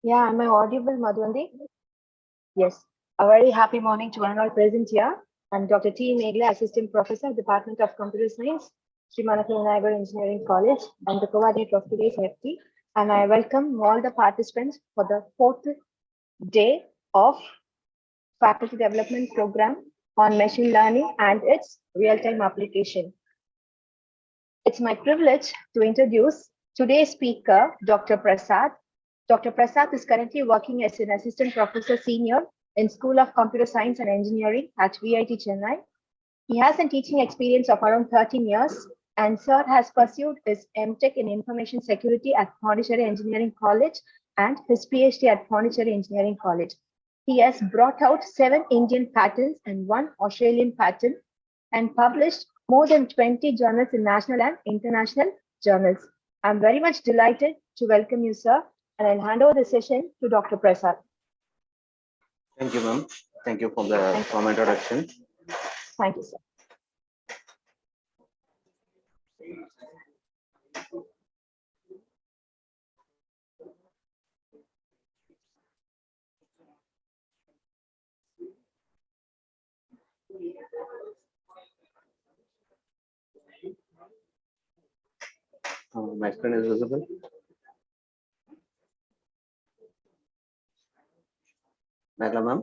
Yeah, am I audible, Madhwandi? Yes. A very happy morning to one all present here. I'm Dr. T. Meghla, Assistant Professor, Department of Computer Science, Sri Manakal Engineering College. I'm the coordinator of today's FT, and I welcome all the participants for the fourth day of Faculty Development Program on Machine Learning and its real-time application. It's my privilege to introduce today's speaker, Dr. Prasad. Dr. Prasad is currently working as an assistant professor senior in School of Computer Science and Engineering at VIT Chennai. He has a teaching experience of around 13 years, and Sir has pursued his MTech in Information Security at Pondicherry Engineering College and his PhD at Pondicherry Engineering College. He has brought out 7 Indian patents and 1 Australian patent and published more than 20 journals in national and international journals. I'm very much delighted to welcome you, sir, and I'll hand over the session to Dr. Prasad. Thank you, ma'am. Thank you for the formal introduction. Thank you, sir. My screen is visible. Megla, ma'am.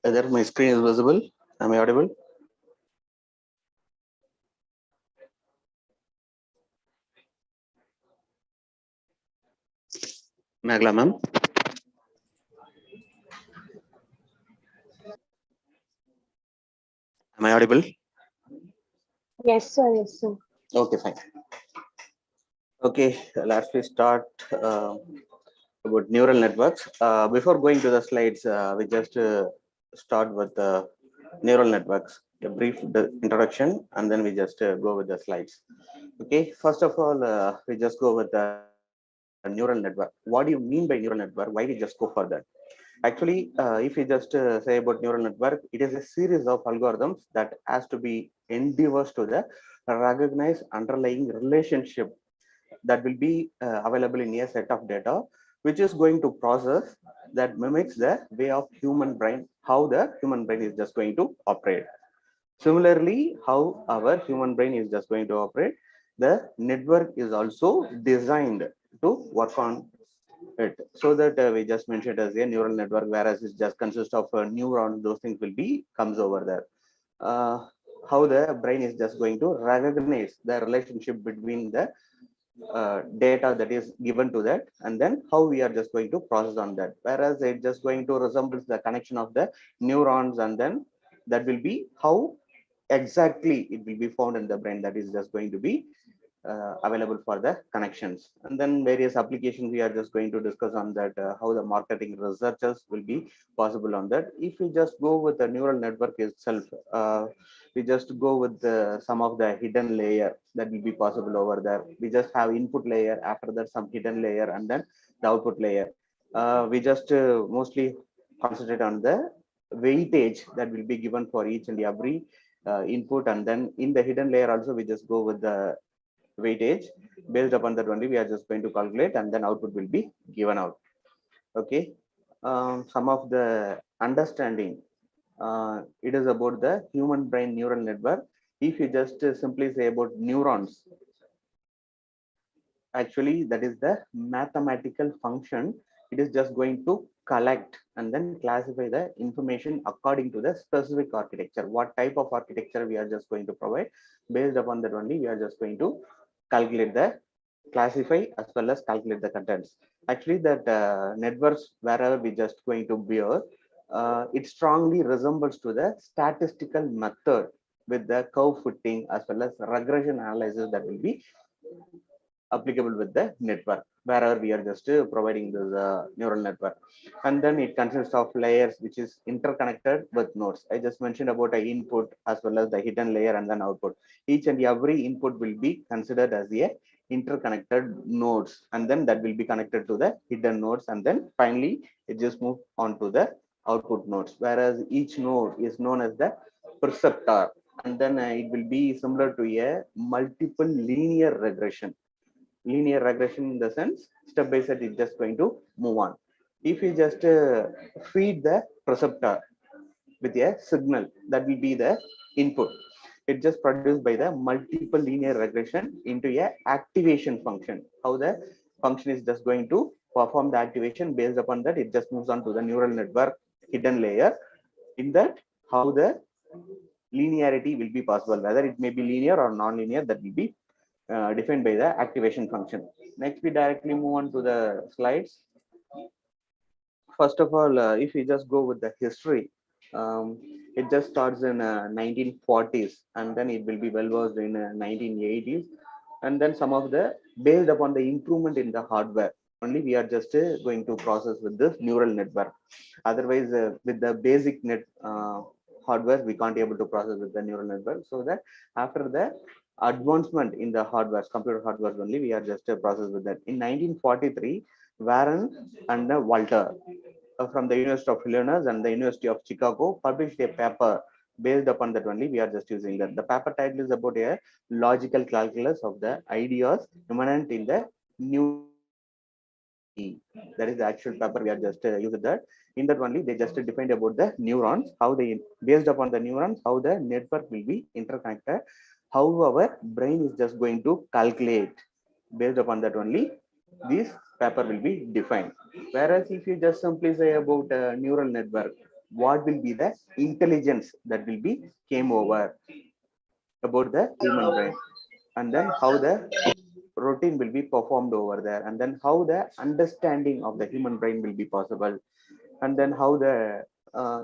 Whether my screen is visible? Am I audible? Megla, ma'am. Am I audible? Yes, sir. Yes, sir. Okay, fine. Okay, let's start about neural networks. Before going to the slides, we just start with the neural networks, a brief introduction, and then we just go with the slides. Okay, first of all, we just go with the neural network. What do you mean by neural network? Why we just go for that? Actually, if we just say about neural network, it is a series of algorithms that has to be endeavors to the recognize underlying relationship that will be available in a set of data, which is going to process that mimics the way of human brain, how the human brain is just going to operate. Similarly, how our human brain is just going to operate, the network is also designed to work on it. So that we just mentioned as a neural network, whereas it just consists of neurons, those things will be comes over there. How the brain is just going to recognize the relationship between the data that is given to that, and then how we are just going to process on that, whereas it just going to resembles the connection of the neurons, and then that will be how exactly it will be found in the brain, that is just going to be available for the connections. And then various applications we are just going to discuss on that, how the marketing researchers will be possible on that. If we just go with the neural network itself, we just go with some of the hidden layer that will be possible over there. We just have input layer, after that some hidden layer, and then the output layer. We just mostly concentrate on the weightage that will be given for each and every input, and then in the hidden layer also we just go with the weightage. Based upon that only we are just going to calculate, and then output will be given out. Okay, some of the understanding, it is about the human brain neural network. If you just simply say about neurons, actually that is the mathematical function. It is just going to collect and then classify the information according to the specific architecture. What type of architecture we are just going to provide, based upon that only we are just going to calculate the classify as well as calculate the contents. Actually that networks wherever we just going to bear, it strongly resembles to the statistical method with the curve fitting as well as regression analysis that will be applicable with the network, wherever we are just providing this neural network. And then it consists of layers which is interconnected with nodes. I just mentioned about a input as well as the hidden layer and then output. Each and every input will be considered as a interconnected nodes, and then that will be connected to the hidden nodes, and then finally it just move on to the output nodes, whereas each node is known as the perceptor, and then it will be similar to a multiple linear regression. Linear regression in the sense, step by step, it's just going to move on. If you just feed the preceptor with a signal, that will be the input. It just produced by the multiple linear regression into a activation function. How the function is just going to perform the activation, based upon that it just moves on to the neural network hidden layer. In that, how the linearity will be possible, whether it may be linear or non-linear, that will be defined by the activation function. Next, we directly move on to the slides. First of all, if we just go with the history, it just starts in 1940s, and then it will be well versed in 1980s, and then some of the, based upon the improvement in the hardware only, we are just going to process with this neural network. Otherwise, with the basic net hardware, we can't able to process with the neural network. So that after the advancement in the hardware, computer hardware only, we are just process with that. In 1943, Warren and Walter from the University of Illinois and the University of Chicago published a paper. Based upon that only, we are just using that. The paper title is about a logical calculus of the ideas immanent in the neural network. That is the actual paper we are just using that. In that only, they just defined about the neurons, how they, based upon the neurons, how the network will be interconnected, how our brain is just going to calculate. Based upon that only, this paper will be defined. Whereas if you just simply say about neural network, what will be the intelligence that will be came over about the human brain, and then how the routine will be performed over there, and then how the understanding of the human brain will be possible, and then how the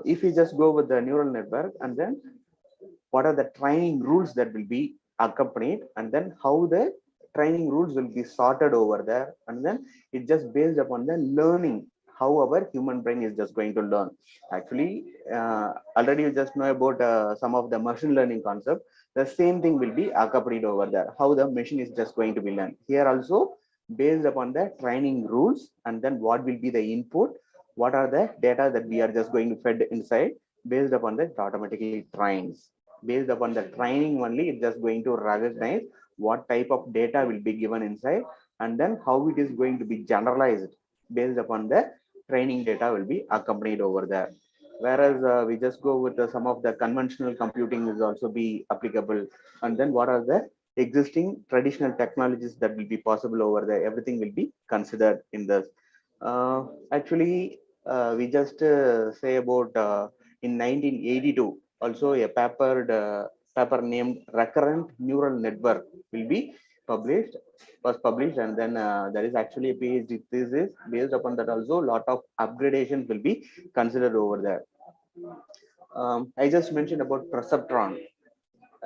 if you just go with the neural network, and then what are the training rules that will be accompanied, and then how the training rules will be sorted over there, and then it just based upon the learning, how our human brain is just going to learn. Actually, already you just know about some of the machine learning concept. The same thing will be accompanied over there, how the machine is just going to be learned here also, based upon the training rules, and then what will be the input, what are the data that we are just going to fed inside. Based upon that, it automatically trains. Based upon the training only, it's just going to recognize what type of data will be given inside, and then how it is going to be generalized. Based upon the training data will be accompanied over there. Whereas we just go with some of the conventional computing is also be applicable, and then what are the existing traditional technologies that will be possible over there, everything will be considered in this. Actually, we just say about in 1982 also a paper named recurrent neural network will be published was published, and then there is actually a PhD thesis based upon that. Also, a lot of upgradations will be considered over there. I just mentioned about perceptron.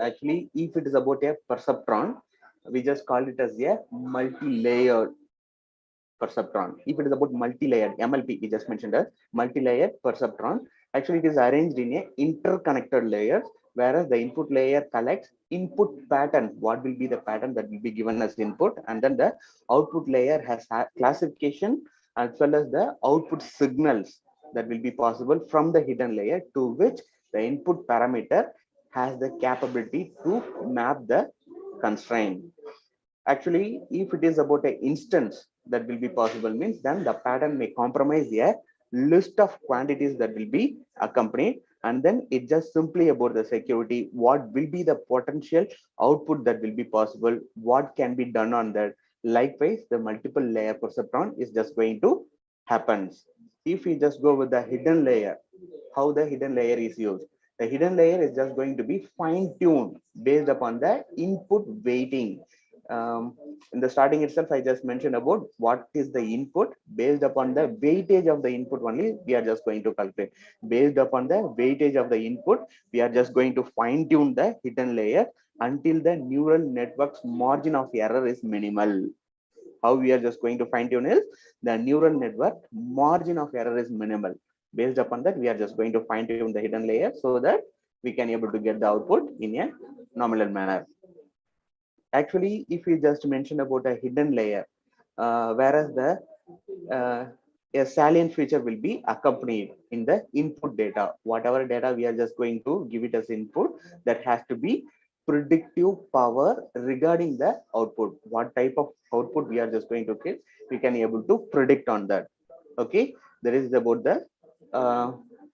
Actually, if it is about a perceptron, we just call it as a multi-layered perceptron. If it is about multi-layered MLP, we just mentioned as multi-layered perceptron. Actually, it is arranged in a interconnected layers, whereas the input layer collects input pattern. What will be the pattern that will be given as input, and then the output layer has classification as well as the output signals that will be possible from the hidden layer, to which the input parameter has the capability to map the constraint. Actually, if it is about an instance that will be possible, means then the pattern may compromise a list of quantities that will be accompanied, and then it just simply about the security, what will be the potential output that will be possible, what can be done on that. Likewise, the multiple layer perceptron is just going to happens. If we just go with the hidden layer, how the hidden layer is used, the hidden layer is just going to be fine-tuned based upon the input weighting. In the starting itself, I just mentioned about what is the input. Based upon the weightage of the input only, we are just going to calculate. Based upon the weightage of the input, we are just going to fine tune the hidden layer until the neural network's margin of error is minimal. How we are just going to fine tune is the neural network margin of error is minimal. Based upon that, we are just going to fine tune the hidden layer so that we can able to get the output in a nominal manner. Actually, if we just mention about a hidden layer, whereas the a salient feature will be accompanied in the input data. Whatever data we are just going to give it as input, that has to be predictive power regarding the output. What type of output we are just going to get, we can able to predict on that. Okay, that is about the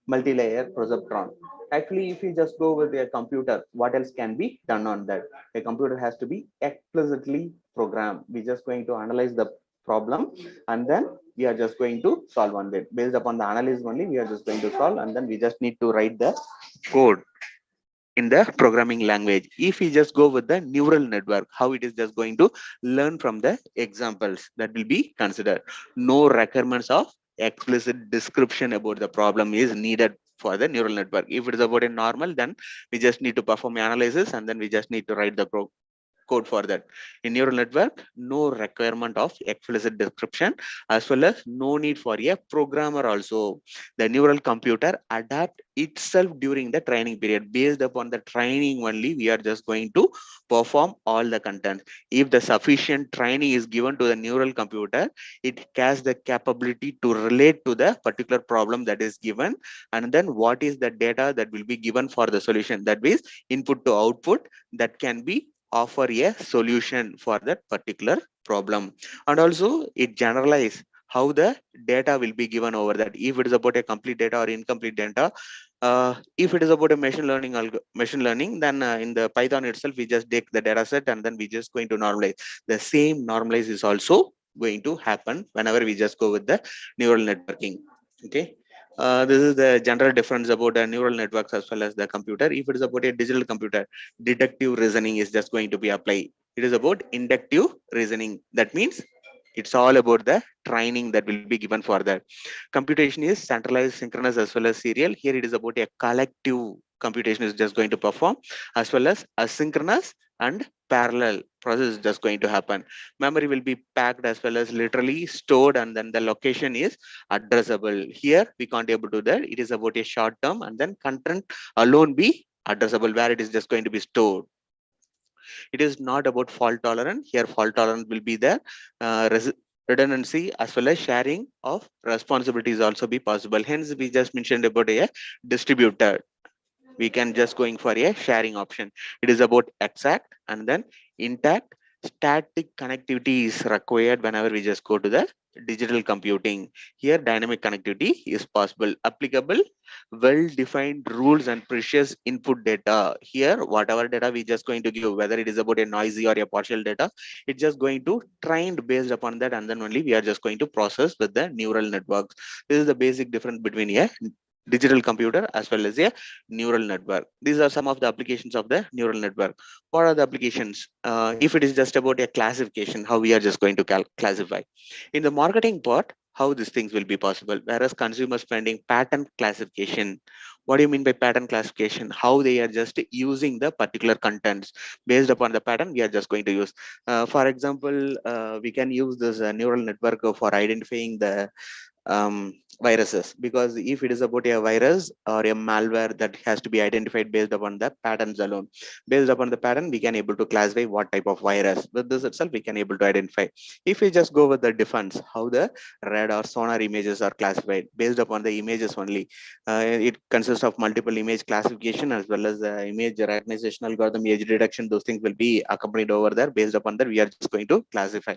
multi-layer perceptron. Actually, if you just go with a computer, what else can be done on that? A computer has to be explicitly programmed. We're just going to analyze the problem, and then we are just going to solve on that. Based upon the analysis only, we are just going to solve, and then we just need to write the code in the programming language. If we just go with the neural network, how it is just going to learn from the examples that will be considered. No requirements of explicit description about the problem is needed for the neural network. If it is about a normal, then we just need to perform analysis, and then we just need to write the code for that. In neural network, no requirement of explicit description, as well as no need for a programmer also. The neural computer adapt itself during the training period. Based upon the training only, we are just going to perform all the content. If the sufficient training is given to the neural computer, it has the capability to relate to the particular problem that is given, and then what is the data that will be given for the solution. That means input to output, that can be offer a solution for that particular problem. And also it generalize how the data will be given over that. If it is about a complete data or incomplete data, if it is about a machine learning, then in the Python itself, we just take the data set and then we just going to normalize. The same normalize is also going to happen whenever we just go with the neural networking. Okay. This is the general difference about the neural networks as well as the computer. If it is about a digital computer, deductive reasoning is just going to be applied. It is about inductive reasoning. That means it's all about the training that will be given for that. Computation is centralized, synchronous, as well as serial. Here it is about a collective computation is just going to perform, as well as asynchronous and parallel process is just going to happen. Memory will be packed as well as literally stored, and then the location is addressable. Here we can't able to do that. It is about a short term, and then content alone be addressable, where it is just going to be stored. It is not about fault tolerant. Here fault tolerant will be there. Redundancy as well as sharing of responsibilities also be possible. Hence we just mentioned about a distributor. We can just going for a sharing option. It is about exact and then intact. Static connectivity is required whenever we just go to the digital computing. Here dynamic connectivity is possible. Applicable well defined rules and precious input data. Here whatever data we just going to give, whether it is about a noisy or a partial data, it's just going to trained based upon that, and then only we are just going to process with the neural networks. This is the basic difference between a digital computer as well as a neural network. These are some of the applications of the neural network. What are the applications? If it is just about a classification, how we are just going to classify. In the marketing part, how these things will be possible. Whereas consumer spending, pattern classification. What do you mean by pattern classification? How they are just using the particular contents. Based upon the pattern, we are just going to use. For example, we can use this neural network for identifying the viruses, because if it is about a virus or a malware, that has to be identified based upon the patterns alone. Based upon the pattern, we can able to classify what type of virus. With this itself, we can able to identify. If we just go with the defense, how the radar sonar images are classified based upon the images only. It consists of multiple image classification as well as the image recognition algorithm, edge detection. Those things will be accompanied over there. Based upon that, we are just going to classify.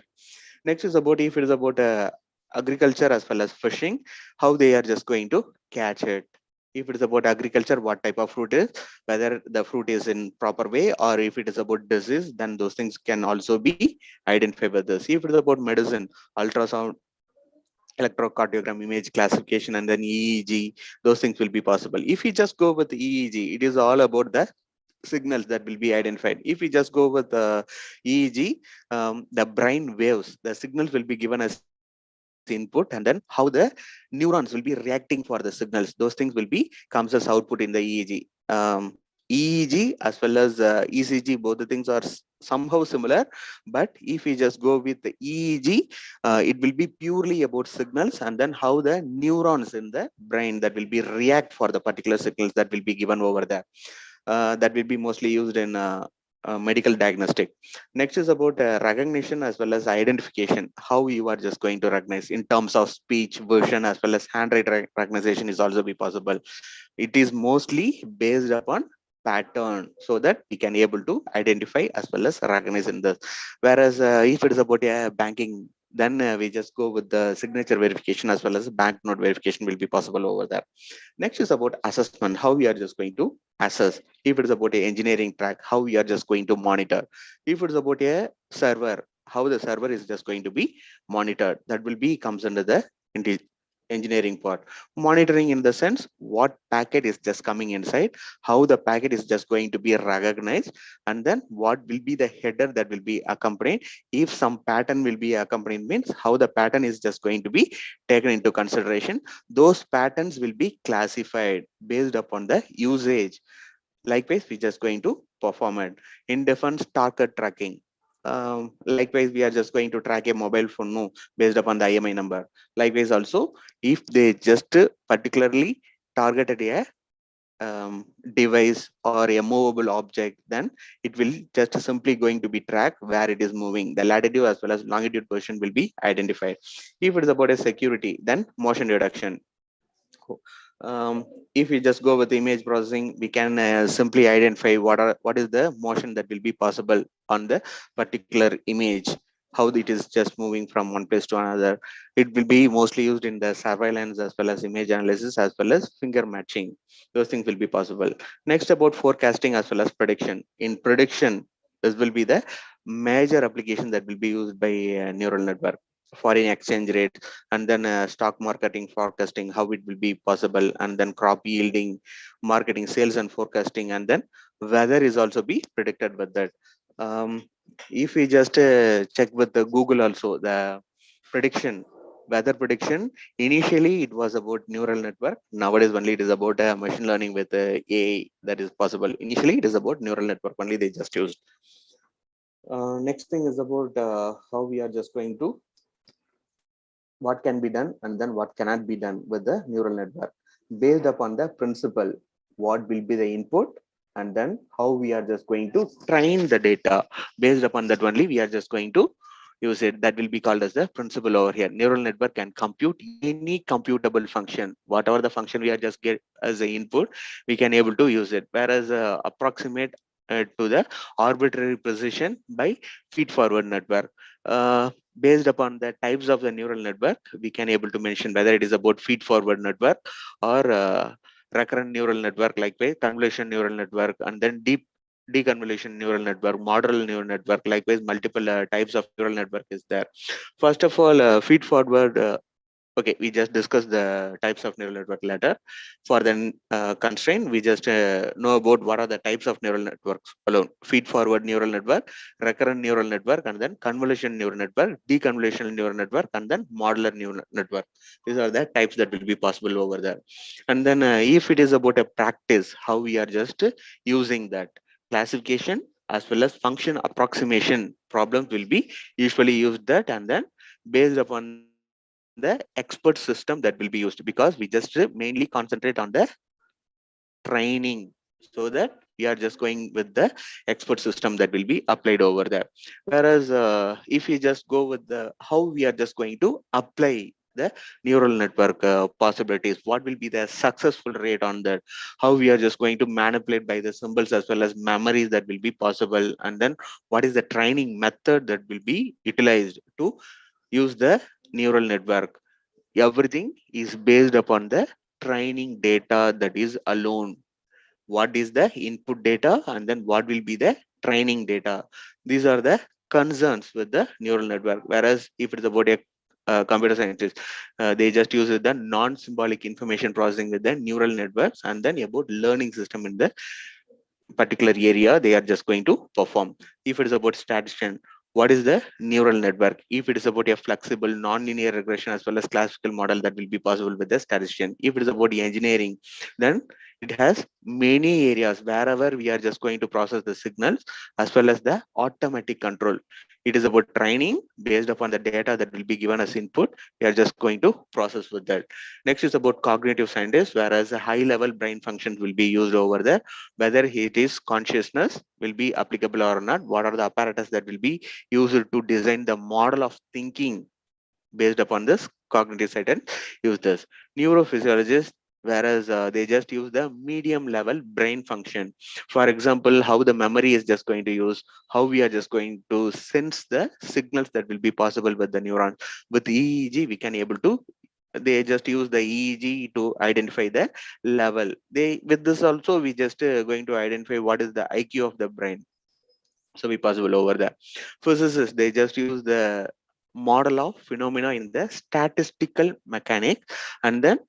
Next is about, if it is about agriculture as well as fishing, how they are just going to catch it. If it is about agriculture, what type of fruit is, whether the fruit is in proper way, or if it is about disease, then those things can also be identified with this. If it is about medicine, ultrasound, electrocardiogram, image classification, and then EEG, those things will be possible. If we just go with EEG, it is all about the signals that will be identified. If we just go with the EEG, the brain waves, the signals will be given as input, and then how the neurons will be reacting for the signals. Those things will be comes as output in the EEG. EEG as well as ECG, both the things are somehow similar, but if we just go with the EEG, it will be purely about signals, and then how the neurons in the brain that will be react for the particular signals that will be given over there. That will be mostly used in medical diagnostic. Next is about recognition as well as identification. How you are just going to recognize in terms of speech, version, as well as handwriting recognition is also be possible. It is mostly based upon pattern, so that we can able to identify as well as recognize in this. Whereas if it is about banking, then we just go with the signature verification as well as banknote verification will be possible over there. Next is about assessment, how we are just going to assess. If it is about a engineering track, how we are just going to monitor. If it is about a server, how the server is just going to be monitored. That will be comes under the engineering part. Monitoring in the sense what packet is just coming inside, how the packet is just going to be recognized, and then what will be the header that will be accompanied. If some pattern will be accompanied, means how the pattern is just going to be taken into consideration. Those patterns will be classified based upon the usage. Likewise, we just going to perform it in defense target tracking. Likewise, we are just going to track a mobile phone no, based upon the IMI number. Likewise, also, if they just particularly targeted a device or a movable object, then it will just simply going to be tracked where it is moving. The latitude as well as longitude position will be identified. If it is about a security, then motion detection. um, if we just go with image processing, we can simply identify what is the motion that will be possible on the particular image, how it is just moving from one place to another. It will be mostly used in the surveillance as well as image analysis as well as finger matching. Those things will be possible. Next, about forecasting as well as prediction. In prediction, this will be the major application that will be used by neural network. Foreign exchange rate, and then stock marketing forecasting, how it will be possible, and then crop yielding, marketing, sales and forecasting, and then weather is also be predicted with that. um, if we just check with the Google also, the prediction, weather prediction, initially it was about neural network. Nowadays only it is about machine learning with AI that is possible. Initially it is about neural network only they just used. Next thing is about how we are just going to what can be done and then what cannot be done with the neural network based upon the principle, what will be the input, and then how we are just going to train the data. Based upon that only we are just going to use it. That will be called as the principle over here. Neural network can compute any computable function, whatever the function we are just get as the input, we can able to use it. Whereas approximate to the arbitrary precision by feed forward network. Based upon the types of the neural network, we can able to mention whether it is about feed forward network or recurrent neural network, like way convolution neural network, and then deep deconvolution neural network, model neural network. Likewise, multiple types of neural network is there. First of all, feed forward. Okay, we just discussed the types of neural network later. For the constraint, we just know about what are the types of neural networks alone. Feed forward neural network, recurrent neural network, and then convolution neural network, deconvolutional neural network, and then modular neural network. These are the types that will be possible over there. And then if it is about a practice, how we are just using that classification as well as function approximation problems will be usually used that, and then based upon the expert system that will be used, because we just mainly concentrate on the training, so that we are just going with the expert system that will be applied over there. Whereas if we just go with the how we are just going to apply the neural network possibilities, what will be the successful rate on that, how we are just going to manipulate by the symbols as well as memories that will be possible, and then what is the training method that will be utilized to use the neural network. Everything is based upon the training data that is alone. What is the input data, and then what will be the training data. These are the concerns with the neural network. Whereas if it's about a computer scientist, they just use the non-symbolic information processing with the neural networks, and then about learning system in the particular area they are just going to perform. If it is about statistician, what is the neural network? If it is about a flexible non-linear regression as well as classical model, that will be possible with the statistician. If it is about the engineering, then It has many areas wherever we are just going to process the signals, as well as the automatic control. It is about training based upon the data that will be given as input. We are just going to process with that. Next is about cognitive scientists, whereas a high level brain functions will be used over there. Whether it is consciousness will be applicable or not, what are the apparatus that will be used to design the model of thinking based upon this cognitive side and use this. Neurophysiologists, whereas they just use the medium level brain function. For example, how the memory is just going to use, how we are just going to sense the signals that will be possible with the neuron. With EEG, we can able to, they just use the EEG to identify the level. They, with this also, we just going to identify what is the IQ of the brain, so be possible over there. Physicists, they just use the model of phenomena in the statistical mechanics, and then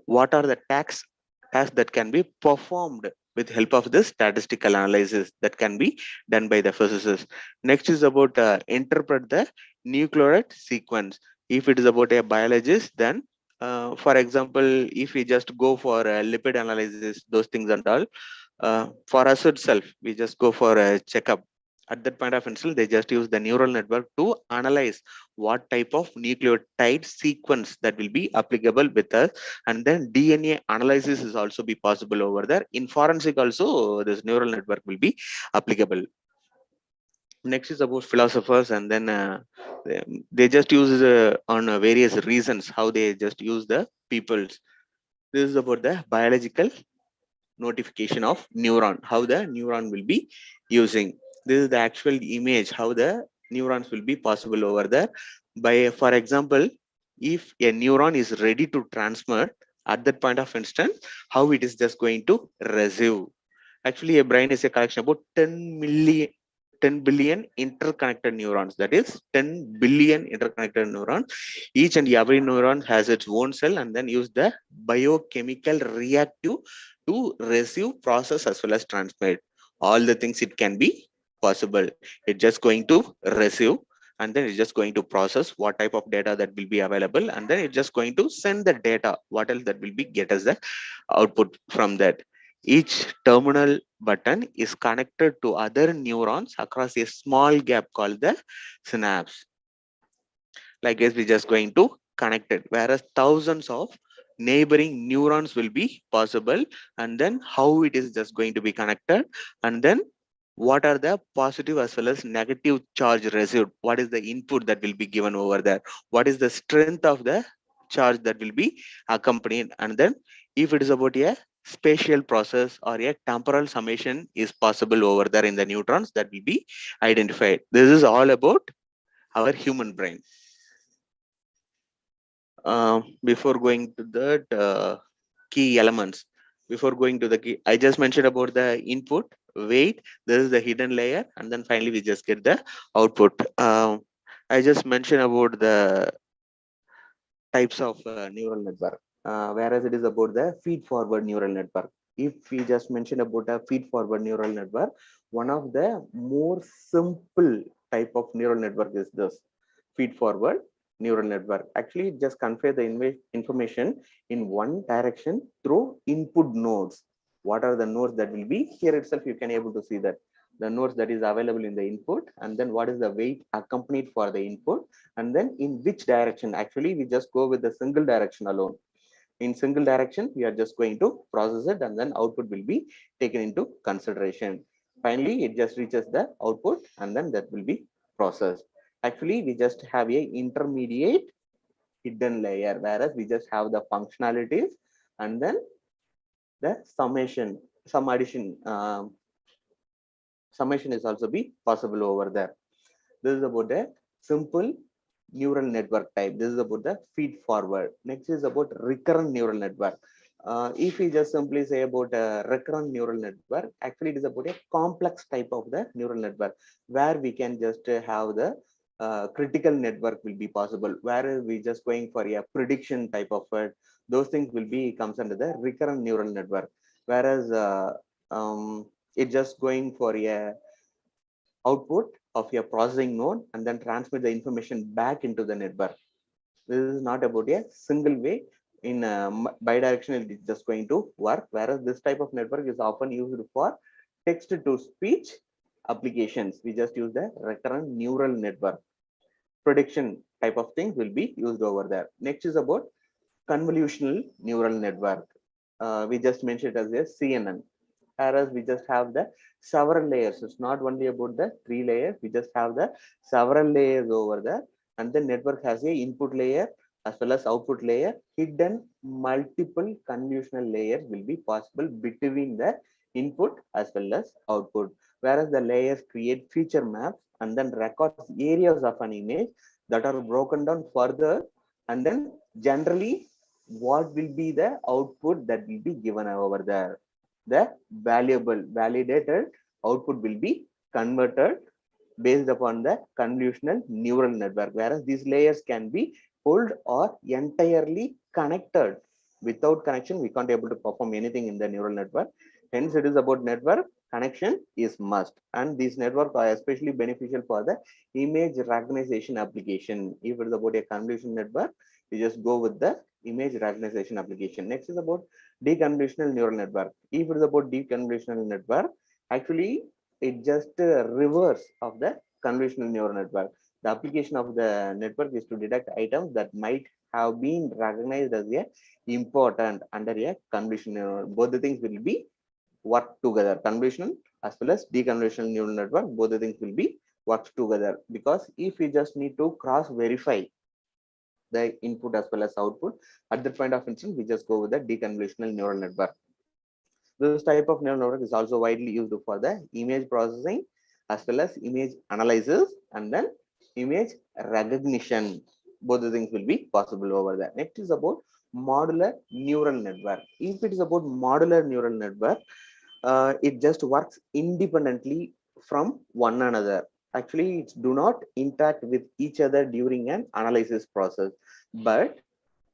what are the tasks that can be performed with help of this statistical analysis that can be done by the physicists. Next is about interpret the nucleotide sequence. If it is about a biologist, then for example, if we just go for lipid analysis, those things and all, for us itself, we just go for a checkup. At that point of instance, they just use the neural network to analyze what type of nucleotide sequence that will be applicable with us, and then DNA analysis is also be possible over there. In forensic also, this neural network will be applicable. Next is about philosophers, and then they just use on various reasons how they just use the peoples. This is about the biological notification of neuron, how the neuron will be using. This is the actual image how the neurons will be possible over there. By, for example, if a neuron is ready to transmit, at that point of instance, how it is just going to receive. Actually, a brain is a collection about 10 billion interconnected neurons. That is 10 billion interconnected neurons. Each and every neuron has its own cell and then use the biochemical reactive to receive, process, as well as transmit. All the things it can be possible. It's just going to receive, and then it's just going to process what type of data that will be available, and then it's just going to send the data, what else that will be get as the output from that. Each terminal button is connected to other neurons across a small gap called the synapse. Like this, we're just going to connect it, whereas thousands of neighboring neurons will be possible, and then how it is just going to be connected, and then what are the positive as well as negative charge received, what is the input that will be given over there, what is the strength of the charge that will be accompanied, and then if it is about a spatial process or a temporal summation is possible over there in the neutrons that will be identified. This is all about our human brain. Before going to that key elements, before going to the key, I just mentioned about the input, weight, this is the hidden layer, and then finally we just get the output. I just mentioned about the types of neural network, whereas it is about the feed forward neural network. If we just mention about a feed forward neural network, one of the more simple type of neural network is this feed forward neural network. Actually, it just convey the information in one direction through input nodes. What are the nodes that will be here itself? You can able to see that the nodes that is available in the input, and then what is the weight accompanied for the input, and then in which direction. Actually, we just go with the single direction alone. In single direction, we are just going to process it, and then output will be taken into consideration. Finally, it just reaches the output, and then that will be processed. Actually, we just have a intermediate hidden layer, whereas we just have the functionalities, and then the summation, some addition, summation is also be possible over there. This is about a simple neural network type. This is about the feed forward. Next is about recurrent neural network. If we just simply say about a recurrent neural network, actually it is about a complex type of the neural network, where we can just have the critical network will be possible, whereas we just going for a prediction type of it. Those things will be comes under the recurrent neural network, whereas it just going for a output of your processing node and then transmit the information back into the network. This is not about a single way. in bidirectional, it is just going to work. Whereas this type of network is often used for text to speech applications. We just use the recurrent neural network. Prediction type of things will be used over there. Next is about convolutional neural network. We just mentioned it as a CNN. Whereas we just have the several layers. It's not only about the 3 layers. We just have the several layers over there. And the network has a input layer as well as output layer. Hidden multiple convolutional layers will be possible between the input as well as output. Whereas the layers create feature maps and then records areas of an image that are broken down further, and then generally what will be the output that will be given over there. The valuable validated output will be converted based upon the convolutional neural network, whereas these layers can be pulled or entirely connected. Without connection, we can't able to perform anything in the neural network. Hence, it is about network connection is must, and these networks are especially beneficial for the image recognition application. If it is about a convolution network, you just go with the image recognition application. Next is about deconvolutional neural network. If it is about deconvolutional network, actually it just reverse of the convolutional neural network. The application of the network is to detect items that might have been recognized as a important under a convolutional neural. Both the things will be work together. Convolutional as well as deconvolutional neural network, both the things will be work together, because if we just need to cross verify the input as well as output, at that point of instance, we just go with the deconvolutional neural network. This type of neural network is also widely used for the image processing as well as image analysis and then image recognition. Both the things will be possible over there. Next is about modular neural network. If it is about modular neural network, it just works independently from one another. Actually, it do not interact with each other during an analysis process, but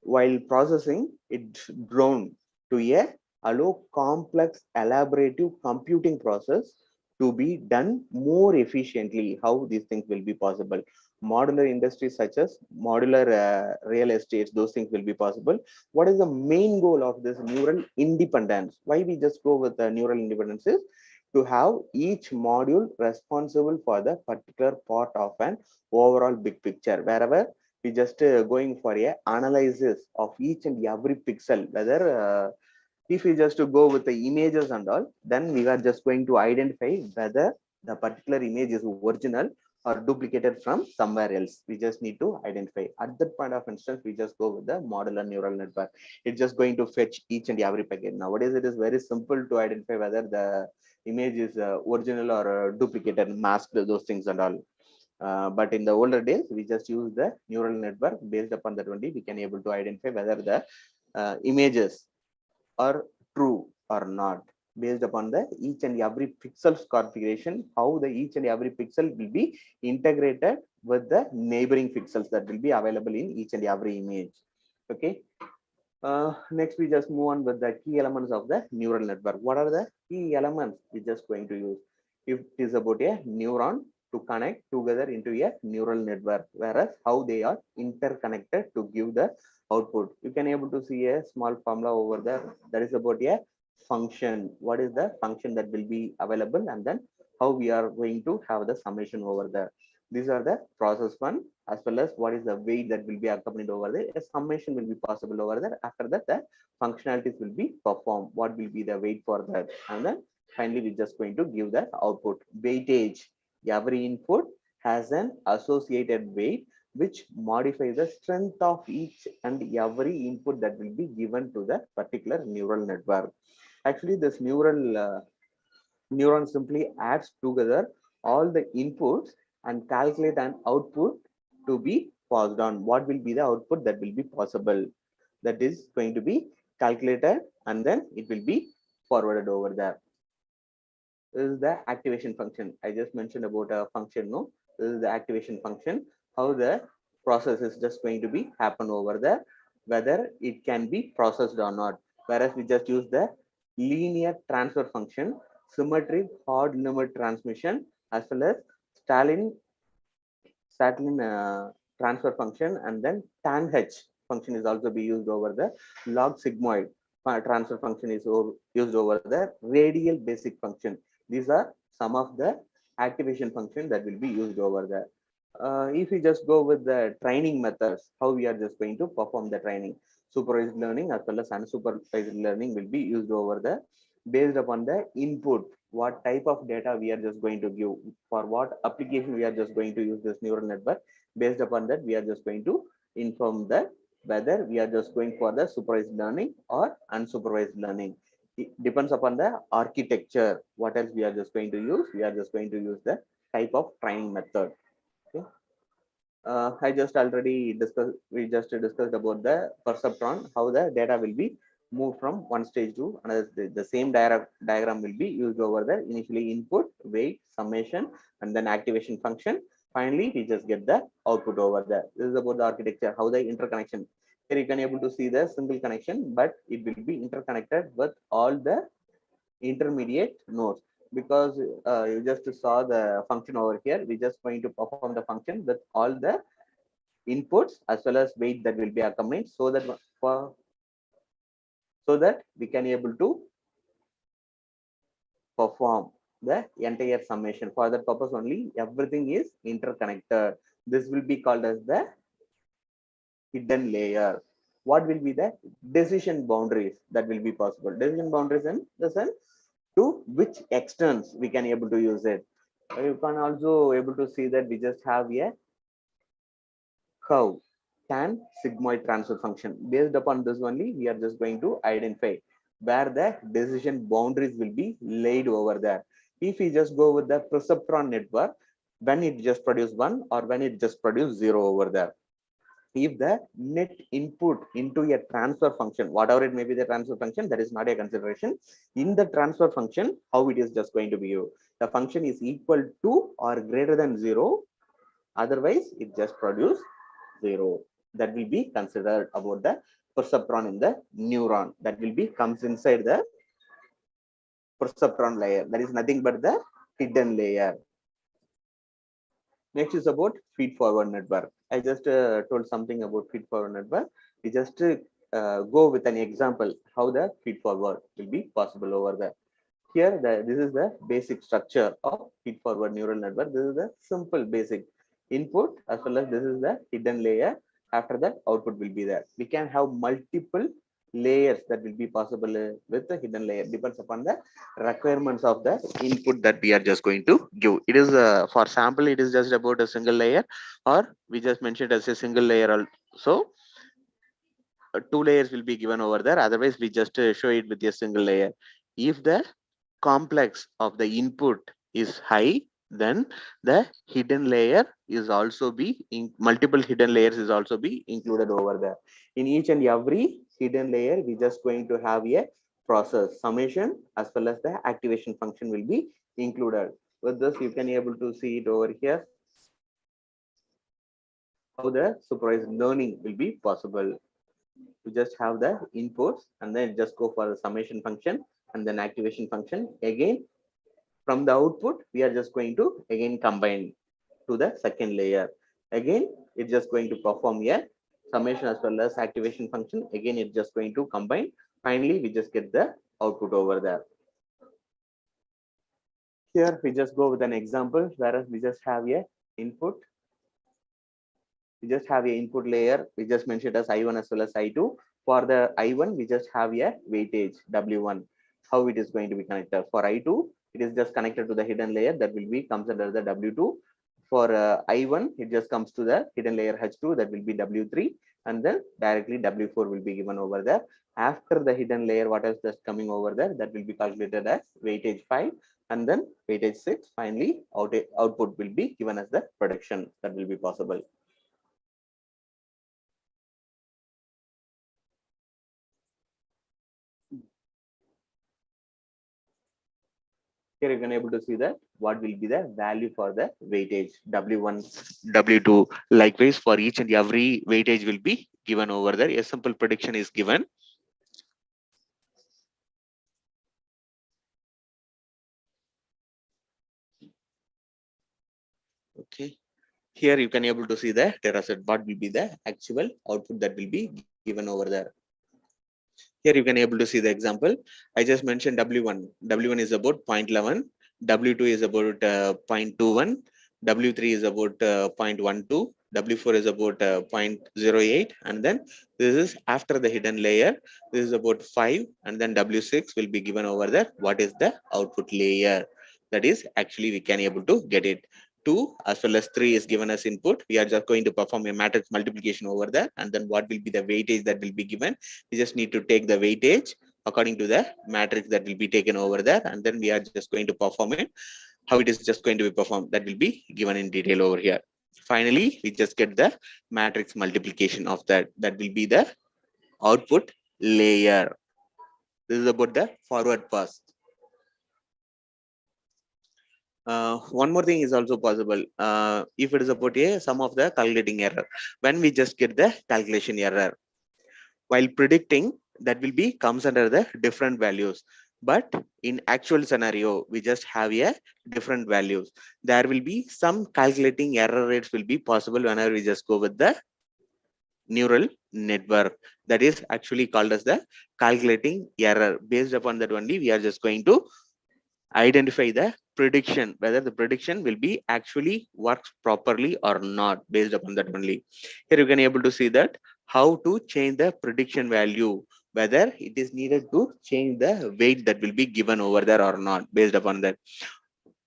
while processing, it's grown to a allow complex, elaborative computing process to be done more efficiently. How these things will be possible? Modular industries such as modular real estate, those things will be possible. What is the main goal of this neural independence? Why we just go with the neural independence is to have each module responsible for the particular part of an overall big picture. Wherever we just going for a analysis of each and every pixel, whether if we just to go with the images and all, then we are just going to identify whether the particular image is original or duplicated from somewhere else. We just need to identify. At that point of instance, we just go with the modular neural network. It's just going to fetch each and every packet. Nowadays, it is very simple to identify whether the image is original or duplicated, masked, those things and all. But in the older days, we just use the neural network. Based upon that only, we can able to identify whether the images are true or not, based upon the each and every pixel's configuration, how the each and every pixel will be integrated with the neighboring pixels that will be available in each and every image. Okay. Next, we just move on with the key elements of the neural network. What are the key elements we're just going to use? If it is about a neuron to connect together into a neural network, whereas how they are interconnected to give the output. You can able to see a small formula over there that is about a function. What is the function that will be available, and then how we are going to have the summation over there. These are the process one, as well as what is the weight that will be accompanied over there. A summation will be possible over there. After that, the functionalities will be performed. What will be the weight for that? And then finally, we're just going to give the output. Weightage. Every input has an associated weight which modifies the strength of each and every input that will be given to the particular neural network. Actually, this neuron simply adds together all the inputs and calculate an output to be passed on. What will be the output that will be possible? That is going to be calculated and then it will be forwarded over there. This is the activation function. I just mentioned about a function. No, this is the activation function. How the process is just going to be happen over there, whether it can be processed or not. Whereas we just use the linear transfer function, symmetric hard limit transmission, as well as Stalin transfer function, and then tan h function is also be used over the log sigmoid transfer function is used over the radial basic function. These are some of the activation function that will be used over there. If we just go with the training methods, how we are just going to perform the training, supervised learning as well as unsupervised learning will be used over the based upon the input, what type of data we are just going to give, for what application we are just going to use this neural network. Based upon that, we are just going to inform that whether we are just going for the supervised learning or unsupervised learning. It depends upon the architecture. What else we are just going to use? We are just going to use the type of training method. Okay. I just already discussed, we just discussed about the perceptron, how the data will be moved from one stage to another stage. The same diagram will be used over there. Initially input, weight, summation, and then activation function. Finally, we just get the output over there. This is about the architecture, how the interconnection. Here you can able to see the single connection, but it will be interconnected with all the intermediate nodes, because you just saw the function over here. We just going to perform the function with all the inputs as well as weight that will be accompanied, so that we can able to perform the entire summation. For that purpose only, everything is interconnected. This will be called as the hidden layer. What will be the decision boundaries that will be possible? Decision boundaries in the sense to which extents we can able to use it. You can also able to see that we just have a curve tan sigmoid transfer function. Based upon this only, we are just going to identify where the decision boundaries will be laid over there. If we just go with the perceptron network, when it just produce one or when it just produce zero over there. If the net input into a transfer function, whatever it may be the transfer function, that is not a consideration. In the transfer function, how it is just going to be used. The function is equal to or greater than zero. Otherwise, it just produce zero. That will be considered about the perceptron in the neuron. That will be comes inside the perceptron layer. That is nothing but the hidden layer. Next is about feed forward network. I just told something about feed forward network. We just go with an example how the feed forward will be possible over there. Here, this is the basic structure of feed forward neural network. This is the simple basic input as well as this is the hidden layer. After that, output will be there. We can have multiple layers that will be possible with the hidden layer. Depends upon the requirements of the input that we are just going to give. It is for sample, it is just about a single layer, or we just mentioned as a single layer also. Two layers will be given over there. Otherwise, we just show it with a single layer. If the complex of the input is high, then the hidden layer is also be in multiple hidden layers is also be included over there. In each and every hidden layer, we just going to have a process summation as well as the activation function will be included. With this, you can able to see it over here, how the supervised learning will be possible. We just have the inputs and then just go for the summation function and then activation function. Again, from the output, we are just going to again combine to the second layer. Again, it's just going to perform a summation as well as activation function. Again, it's just going to combine. Finally, we just get the output over there. Here, we just go with an example, whereas we just have a input. We just have a input layer. We just mentioned as I1 as well as I2. For the I1, we just have a weightage W1. How it is going to be connected. For I2, it is just connected to the hidden layer that will be comes under the W2. For I1, it just comes to the hidden layer H2 that will be W3, and then directly W4 will be given over there. After the hidden layer, what is just coming over there, that will be calculated as weightage 5, and then weightage 6. Finally, output will be given as the production that will be possible. Here you can able to see that what will be the value for the weightage W1, W2. Likewise, for each and every weightage will be given over there. A simple prediction is given. Okay. Here you can able to see the data set, what will be the actual output that will be given over there. Here you can able to see the example. I just mentioned W1. W1 is about 0.11. W2 is about 0.21. W3 is about 0.12. W4 is about 0.08. And then this is after the hidden layer. This is about 5. And then W6 will be given over there. What is the output layer? That is actually we can able to get it. 2 as well as 3 is given as input. We are just going to perform a matrix multiplication over there. And then what will be the weightage that will be given? We just need to take the weightage according to the matrix that will be taken over there, and then we are just going to perform it. How it is just going to be performed, that will be given in detail over here. Finally, we just get the matrix multiplication of that. That will be the output layer. This is about the forward pass. One more thing is also possible. If it is about some of the calculating error, when we just get the calculation error, while predicting, that will be comes under the different values, but in actual scenario we just have a different values. There will be some calculating error rates will be possible whenever we just go with the neural network. That is actually called as the calculating error. Based upon that only we are just going to identify the prediction, whether the prediction will be actually works properly or not. Based upon that only, here you can able to see that how to change the prediction value, whether it is needed to change the weight that will be given over there or not. Based upon that,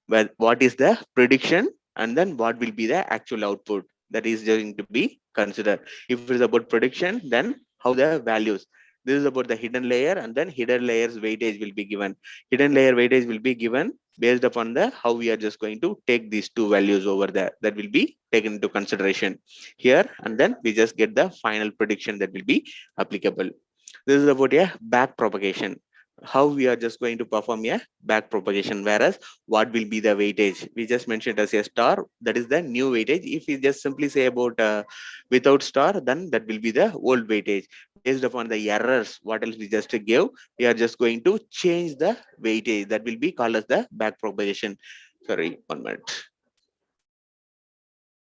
well, what is the prediction and then what will be the actual output, that is going to be considered. If it is about prediction, then how the values. This is about the hidden layer, and then hidden layers weightage will be given. Hidden layer weightage will be given based upon the how we are just going to take these two values over there, that will be taken into consideration here, and then we just get the final prediction that will be applicable. This is about a back propagation, how we are just going to perform a back propagation, whereas what will be the weightage. We just mentioned as a star, that is the new weightage. If we just simply say about without star, then that will be the old weightage. Based upon the errors, what else we just give, we are just going to change the weightage, that will be called as the back propagation. Sorry, 1 minute.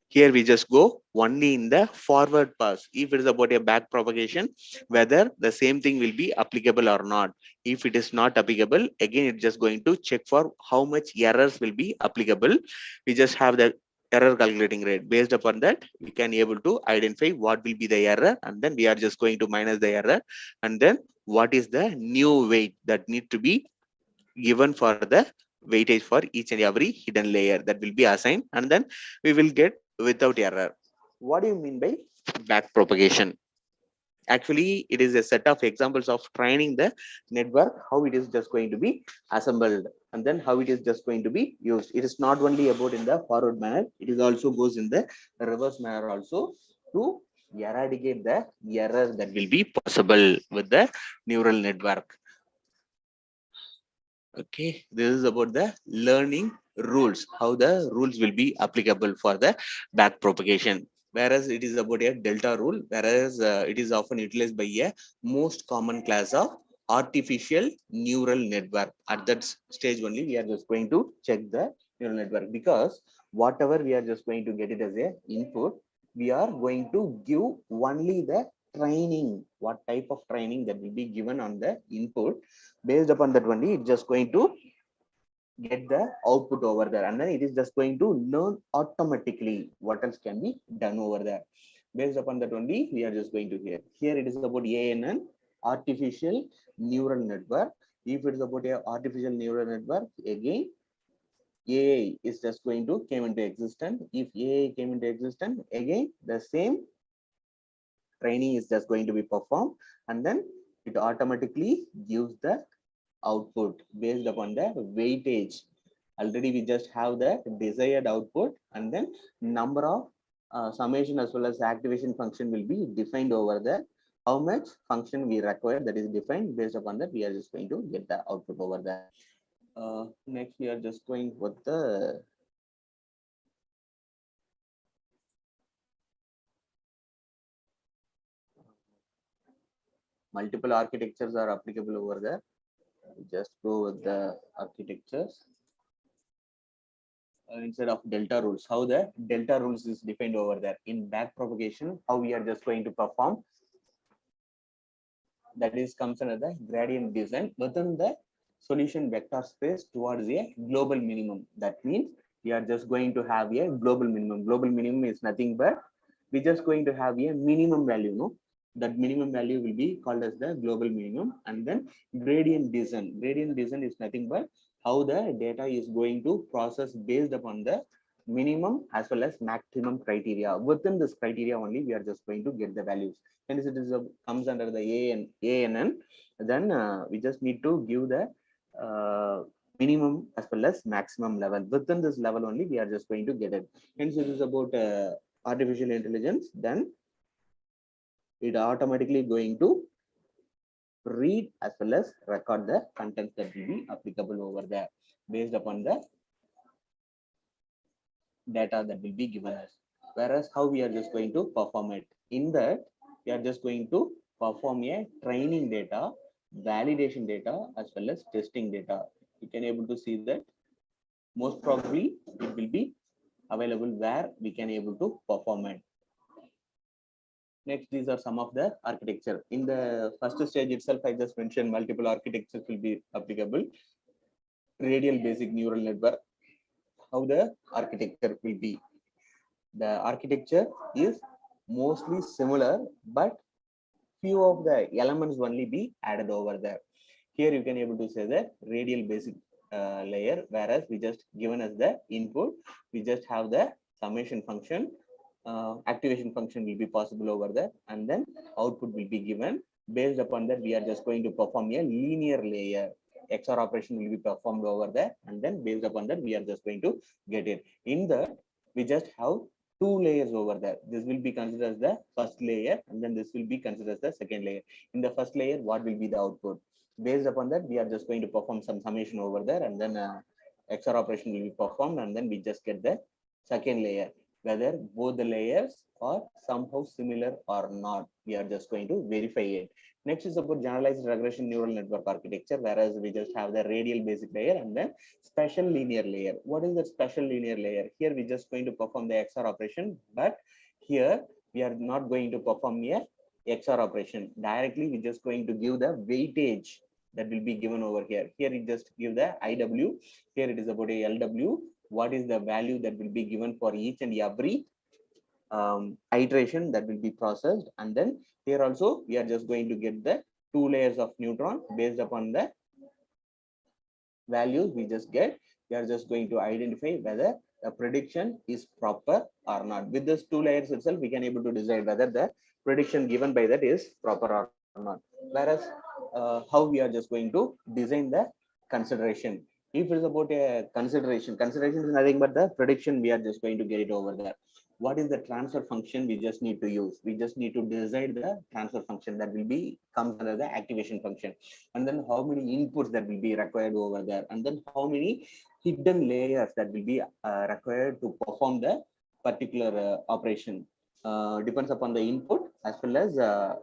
Here we just go only in the forward pass. If it is about a back propagation, whether the same thing will be applicable or not. If it is not applicable, again it's just going to check for how much errors will be applicable. We just have the error calculating rate. Based upon that, we can able to identify what will be the error, and then we are just going to minus the error, and then what is the new weight that need to be given for the weightage for each and every hidden layer that will be assigned, and then we will get without error. What do you mean by back propagation? Actually, it is a set of examples of training the network, how it is just going to be assembled, and then how it is just going to be used. It is not only about in the forward manner, it is also goes in the reverse manner also, to eradicate the error that will be possible with the neural network. Okay, this is about the learning rules, how the rules will be applicable for the back propagation. Whereas it is about a delta rule, whereas it is often utilized by a most common class of artificial neural network. At that stage only, we are just going to check the neural network, because whatever we are just going to get it as a input, we are going to give only the training, what type of training that will be given on the input. Based upon that only, it's just going to get the output over there, and then it is just going to learn automatically what else can be done over there. Based upon that only, we are just going to here it is about ANN, artificial neural network. If it is about a artificial neural network, again AI is just going to came into existence. If AI came into existence, again the same training is just going to be performed, and then it automatically gives the output based upon the weightage. Already we just have the desired output, and then number of summation as well as activation function will be defined over there. How much function we require, that is defined. Based upon that, we are just going to get the output over there. Next, we are just going with the multiple architectures are applicable over there. Just go with the architectures. instead of delta rules. How the delta rules is defined over there. In back propagation, how we are just going to perform, that is comes under the gradient descent within the solution vector space towards a global minimum. That means we are just going to have a global minimum. Global minimum is nothing but we're just going to have a minimum value, no? That minimum value will be called as the global minimum. And then gradient descent. Gradient descent is nothing but how the data is going to process based upon the minimum as well as maximum criteria. Within this criteria only, we are just going to get the values. And it is comes under the A and N. Then we just need to give the minimum as well as maximum level. Within this level only, we are just going to get it. Hence, it is about artificial intelligence. Then it automatically going to read as well as record the contents that will be applicable over there based upon the data that will be given us. Whereas how we are just going to perform it. In that, we are just going to perform a training data, validation data, as well as testing data. You can able to see that most probably it will be available where we can able to perform it. Next, these are some of the architecture. In the first stage itself, I just mentioned multiple architectures will be applicable. Radial basic neural network, how the architecture will be. The architecture is mostly similar, but few of the elements only be added over there. Here you can able to say the radial basic layer, whereas we just given as the input, we just have the summation function, activation function will be possible over there, and then output will be given. Based upon that, we are just going to perform a linear layer. XOR operation will be performed over there, and then based upon that, we are just going to get it. In that, we just have two layers over there. This will be considered as the first layer, and then this will be considered as the second layer. In the first layer, what will be the output? Based upon that, we are just going to perform some summation over there, and then XOR operation will be performed, and then we just get the second layer. Whether both the layers are somehow similar or not, we are just going to verify it. Next is about generalized regression neural network architecture, whereas we just have the radial basic layer and then special linear layer. What is the special linear layer? Here we just going to perform the XOR operation, but here we are not going to perform a XOR operation. Directly, we just going to give the weightage that will be given over here. Here we just give the IW. Here it is about a LW. What is the value that will be given for each and every iteration that will be processed. And then here also, we are just going to get the two layers of neutron based upon the values we just get. We are just going to identify whether the prediction is proper or not. With this two layers itself, we can able to decide whether the prediction given by that is proper or not. Whereas how we are just going to design the consideration. If it is about a consideration is nothing but the prediction, we are just going to get it over there. What is the transfer function we just need to use? We just need to decide the transfer function that will be comes under the activation function. And then how many inputs that will be required over there. And then how many hidden layers that will be required to perform the particular operation. Depends upon the input as well as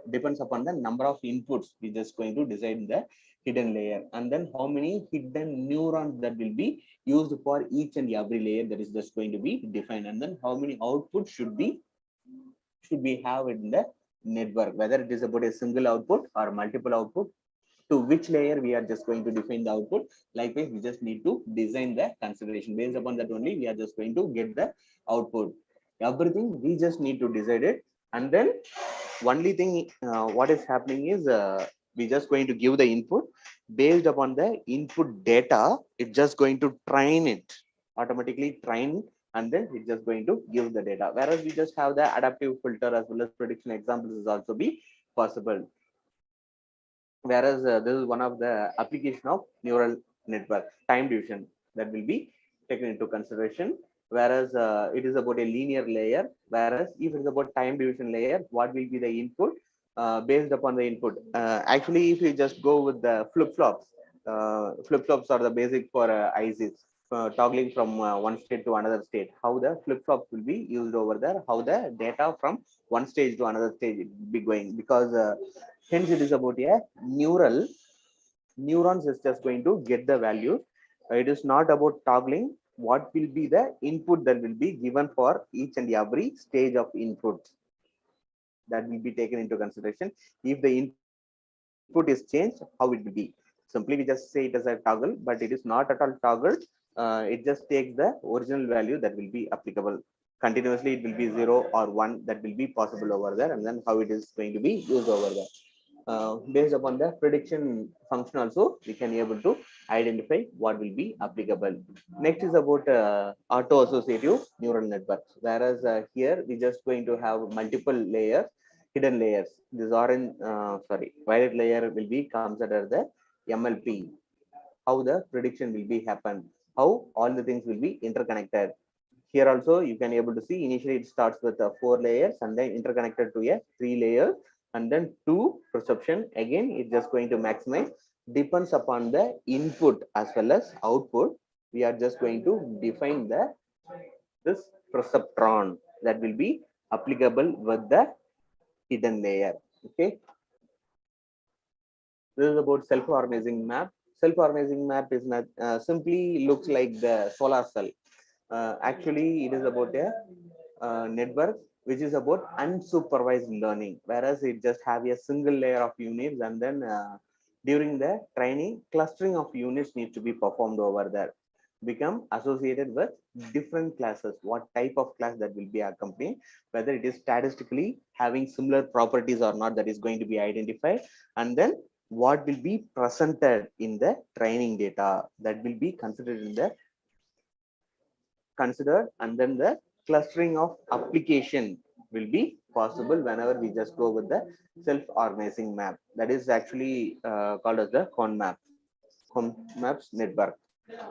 depends upon the number of inputs. We just going to decide the hidden layer, and then how many hidden neurons that will be used for each and every layer that is just going to be defined, and then how many outputs should we have in the network, whether it is about a single output or multiple output, to which layer we are just going to define the output. Likewise, we just need to design the consideration. Based upon that only, we are just going to get the output. Everything we just need to decide it, and then only thing what is happening is we just going to give the input. Based upon the input data, it's just going to train it, automatically train, and then it's just going to give the data. Whereas we just have the adaptive filter as well as prediction examples is also be possible. Whereas this is one of the application of neural network, time division that will be taken into consideration. Whereas it is about a linear layer. Whereas if it is about time division layer, what will be the input based upon the input? Actually, if you just go with the flip-flops, flip-flops are the basic for ICs. Toggling from one state to another state, how the flip-flops will be used over there, how the data from one stage to another stage will be going, because hence it is about a neurons is just going to get the value. It is not about toggling, what will be the input that will be given for each and every stage of input that will be taken into consideration. If the input is changed, how it will be? Simply we just say it as a toggle, but it is not at all toggled. It just takes the original value that will be applicable. Continuously it will be 0 or 1 that will be possible over there, and then how it is going to be used over there. Based upon the prediction function also, we can able to identify what will be applicable. Next is about auto associative neural networks, whereas here we just going to have multiple layers, hidden layers. This orange violet layer will be considered the MLP, how the prediction will be happen, how all the things will be interconnected. Here also you can able to see initially it starts with 4 layers and then interconnected to a 3 layer, and then 2 perception. Again, it's just going to maximize, depends upon the input as well as output. We are just going to define the this perceptron that will be applicable with the hidden layer. Okay, this is about self-organizing map. Self-organizing map is not simply looks like the solar cell. Actually, it is about a network which is about unsupervised learning, whereas it just have a single layer of units, and then during the training, clustering of units needs to be performed over there, become associated with different classes, what type of class that will be accompanied, whether it is statistically having similar properties or not, that is going to be identified, and then what will be presented in the training data that will be considered, and then the clustering of application will be possible whenever we just go with the self-organizing map. That is actually called as the Conmaps network,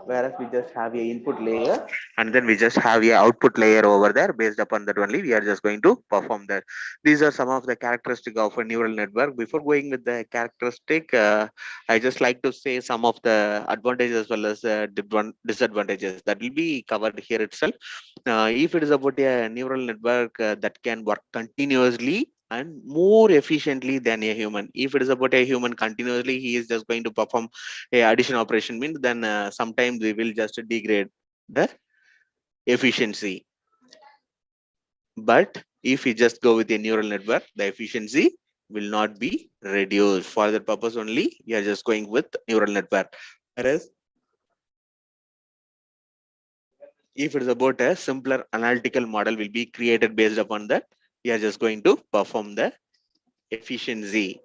whereas we just have a input layer and then we just have a output layer over there. Based upon that only we are just going to perform that. These are some of the characteristic of a neural network. Before going with the characteristic, I just like to say some of the advantages as well as disadvantages that will be covered here itself. If it is about a neural network that can work continuously and more efficiently than a human. If it is about a human continuously, he is just going to perform a addition operation, means then sometimes we will just degrade the efficiency. But if we just go with a neural network, the efficiency will not be reduced. For that purpose only, we are just going with neural network. Whereas if it is about a simpler analytical model will be created based upon that, we are just going to perform the efficiency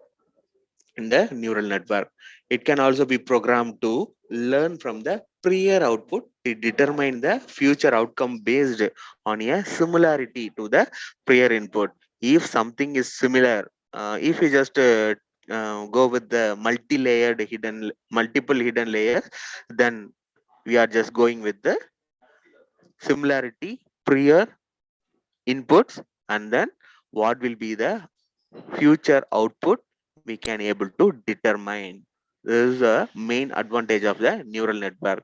in the neural network. It can also be programmed to learn from the prior output to determine the future outcome based on a similarity to the prior input. If something is similar, if we just go with the multiple hidden layers, then we are just going with the similarity prior inputs, and then what will be the future output we can able to determine. This is a main advantage of the neural network.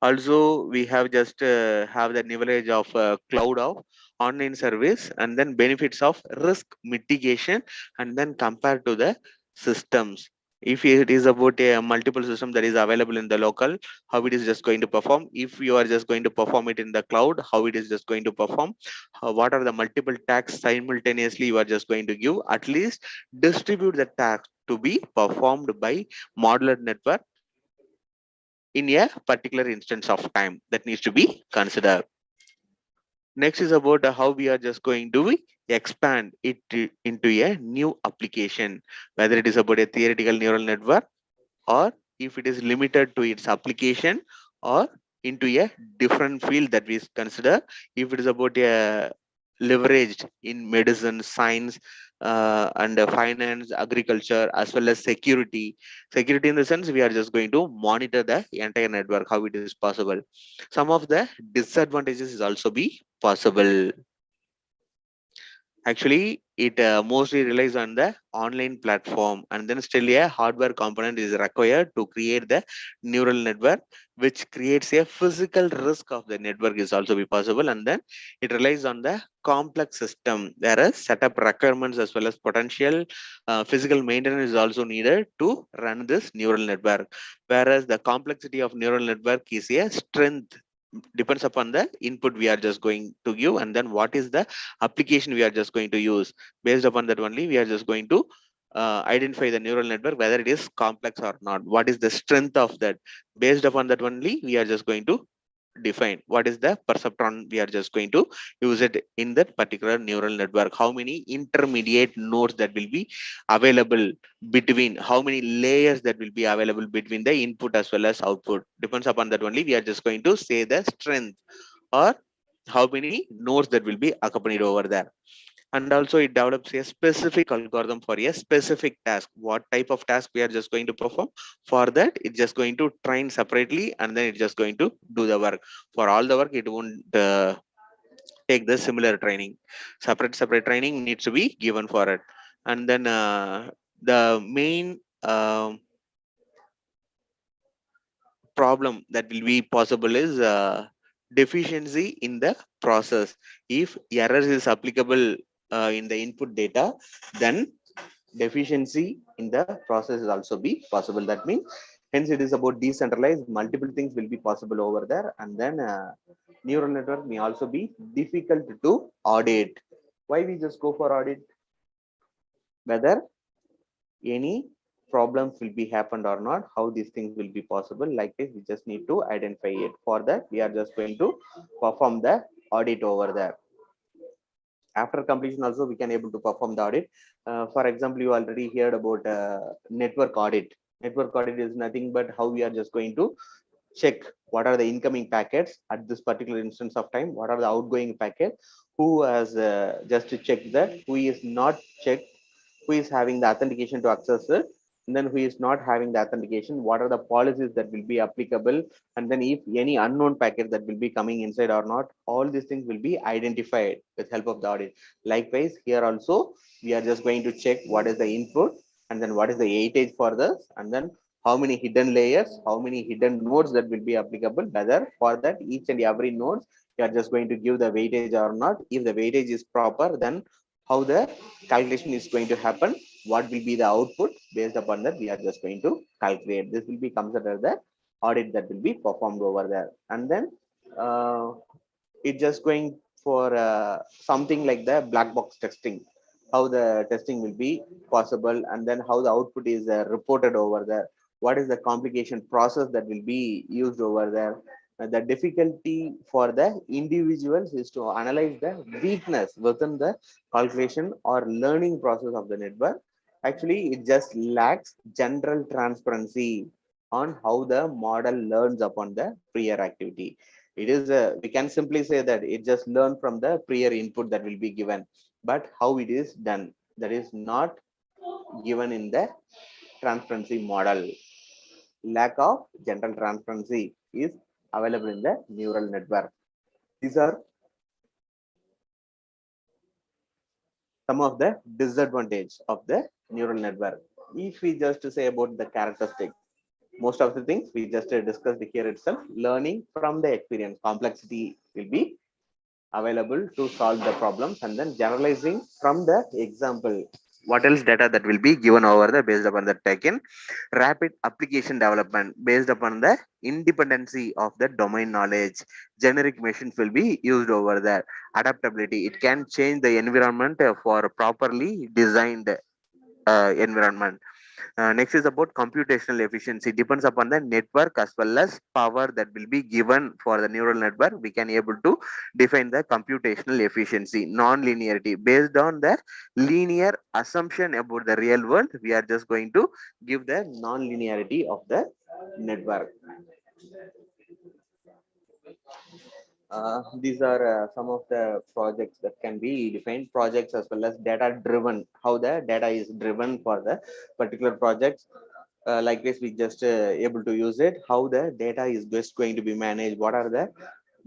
Also, we have just have the leverage of cloud of online service, and then benefits of risk mitigation, and then compared to the systems. If it is about a multiple system that is available in the local, how it is just going to perform. If you are just going to perform it in the cloud, how it is just going to perform. What are the multiple tasks simultaneously you are just going to give. At least distribute the task to be performed by modular network in a particular instance of time that needs to be considered. Next is about how we are just going to expand it into a new application, whether it is about a theoretical neural network, or if it is limited to its application, or into a different field that we consider. If it is about a leveraged in medicine, science, and finance, agriculture, as well as security in the sense we are just going to monitor the entire network, how it is possible. Some of the disadvantages is also be possible. Actually, it mostly relies on the online platform, and then still a hardware component is required to create the neural network, which creates a physical risk of the network is also be possible. And then it relies on the complex system, whereas setup requirements as well as potential physical maintenance is also needed to run this neural network. Whereas the complexity of neural network is a strength depends upon the input we are just going to give, and then what is the application we are just going to use. Based upon that only we are just going to identify the neural network whether it is complex or not, what is the strength of that. Based upon that only we are just going to define what is the perceptron we are just going to use it in that particular neural network, how many intermediate nodes that will be available between, how many layers that will be available between the input as well as output. Depends upon that only we are just going to say the strength or how many nodes that will be accompanied over there. And also it develops a specific algorithm for a specific task, what type of task we are just going to perform. For that it's just going to train separately, and then it's just going to do the work. For all the work it won't take the similar training. Separate training needs to be given for it. And then the main problem that will be possible is deficiency in the process. If errors is applicable in the input data, then deficiency in the process is also be possible. That means hence it is about decentralized, multiple things will be possible over there. And then neural network may also be difficult to audit. Why we just go for audit? Whether any problems will be happened or not, how these things will be possible. Like this we just need to identify it. For that we are just going to perform the audit over there. After completion also we can able to perform the audit. For example, you already heard about network audit. Network audit is nothing but how we are just going to check what are the incoming packets at this particular instance of time, what are the outgoing packets, who has just to check that, who is not checked, who is having the authentication to access it, and then who is not having the authentication, what are the policies that will be applicable, and then if any unknown packet that will be coming inside or not, all these things will be identified with help of the audit. Likewise here also we are just going to check what is the input, and then what is the weightage for this, and then how many hidden layers, how many hidden nodes that will be applicable, whether for that each and every nodes you are just going to give the weightage or not. If the weightage is proper, then how the calculation is going to happen, what will be the output. Based upon that we are just going to calculate. This will be considered the audit that will be performed over there. And then uh, it just going for something like the black box testing, how the testing will be possible, and then how the output is reported over there, what is the complication process that will be used over there. The difficulty for the individuals is to analyze the weakness within the calculation or learning process of the network. Actually it just lacks general transparency on how the model learns upon the prior activity. It is we can simply say that it just learn from the prior input that will be given, but how it is done, that is not given in the transparency model. Lack of general transparency is available in the neural network. These are some of the disadvantage of the neural network. If we just say about the characteristics, most of the things we just discussed here itself. Learning from the experience, complexity will be available to solve the problems, and then generalizing from the example, what else data that will be given over there based upon the taken. Rapid application development based upon the independency of the domain knowledge, generic machines will be used over there. Adaptability, it can change the environment for properly designed environment. Next is about computational efficiency. Depends upon the network as well as power that will be given for the neural network. We can able to define the computational efficiency. Non-linearity, based on the linear assumption about the real world, we are just going to give the non-linearity of the network. These are some of the projects that can be defined. Projects as well as data driven, how the data is driven for the particular projects. Like this we just able to use it, how the data is just going to be managed, what are the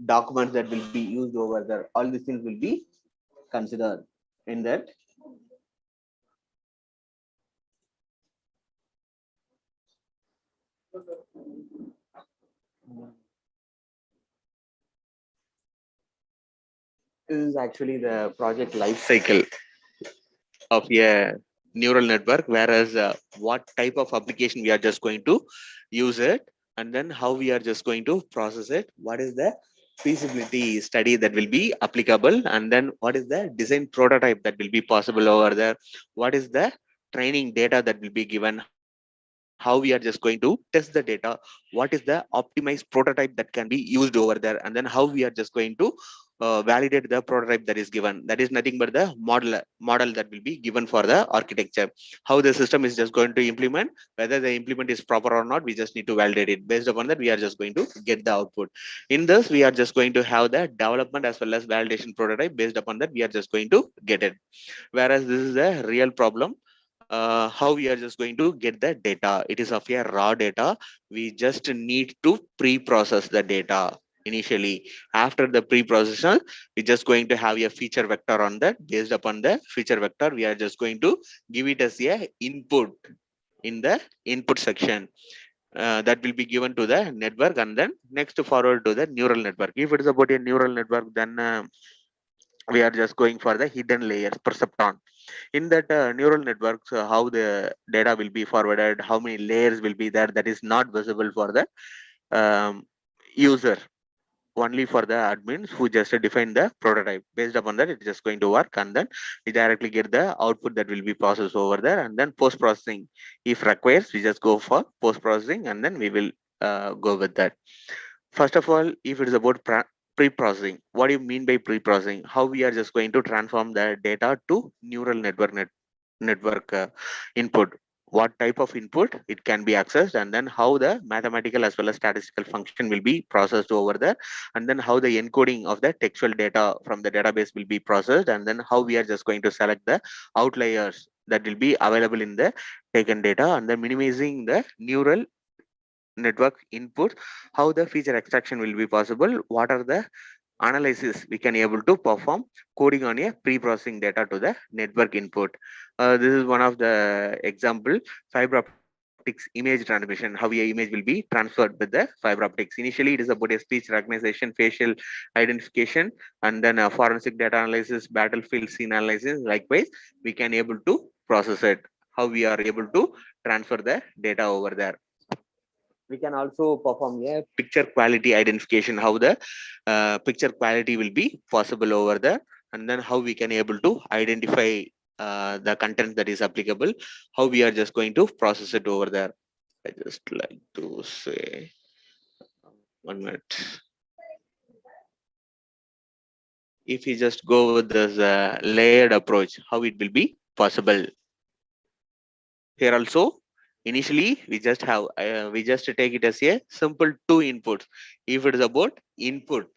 documents that will be used over there, all these things will be considered in that. This is actually the project life cycle of a neural network, whereas what type of application we are just going to use it, and then how we are just going to process it, what is the feasibility study that will be applicable, and then what is the design prototype that will be possible over there, what is the training data that will be given, how we are just going to test the data, what is the optimized prototype that can be used over there, and then how we are just going to validate the prototype that is given. That is nothing but the model that will be given for the architecture. How the system is just going to implement, whether the implement is proper or not, we just need to validate it. Based upon that, we are just going to get the output. In this, we are just going to have the development as well as validation prototype. Based upon that, we are just going to get it. Whereas this is a real problem. How we are just going to get the data? It is of a raw data. We just need to pre-process the data initially. After the pre-processing, we're just going to have a feature vector on that. Based upon the feature vector, we are just going to give it as a input in the input section. That will be given to the network, and then next forward to the neural network. If it is about a neural network, then we are just going for the hidden layers perceptron. In that neural networks, how the data will be forwarded, how many layers will be there, that is not visible for the um, user, only for the admins who just define the prototype. Based upon that, it's just going to work, and then we directly get the output that will be processed over there. And then post processing, if requires, we just go for post processing, and then we will go with that. First of all, if it is about pre-processing, what do you mean by pre-processing? How we are just going to transform the data to neural network input? What type of input it can be accessed, and then how the mathematical as well as statistical function will be processed over there, and then how the encoding of the textual data from the database will be processed, and then how we are just going to select the outliers that will be available in the taken data, and then minimizing the neural network inputs, how the feature extraction will be possible, what are the analysis we can able to perform, coding on a pre-processing data to the network input. This is one of the example. Fiber optics image transmission, how a image will be transferred with the fiber optics. Initially, it is about a speech recognition, facial identification, and then forensic data analysis, battlefield scene analysis. Likewise, we can able to process it. How we are able to transfer the data over there. We can also perform a picture quality identification, how the picture quality will be possible over there, and then how we can able to identify the content that is applicable, how we are just going to process it over there. I just like to say 1 minute. If we just go with this layered approach, how it will be possible. Here also, initially we just take it as a simple two inputs. If it is about input,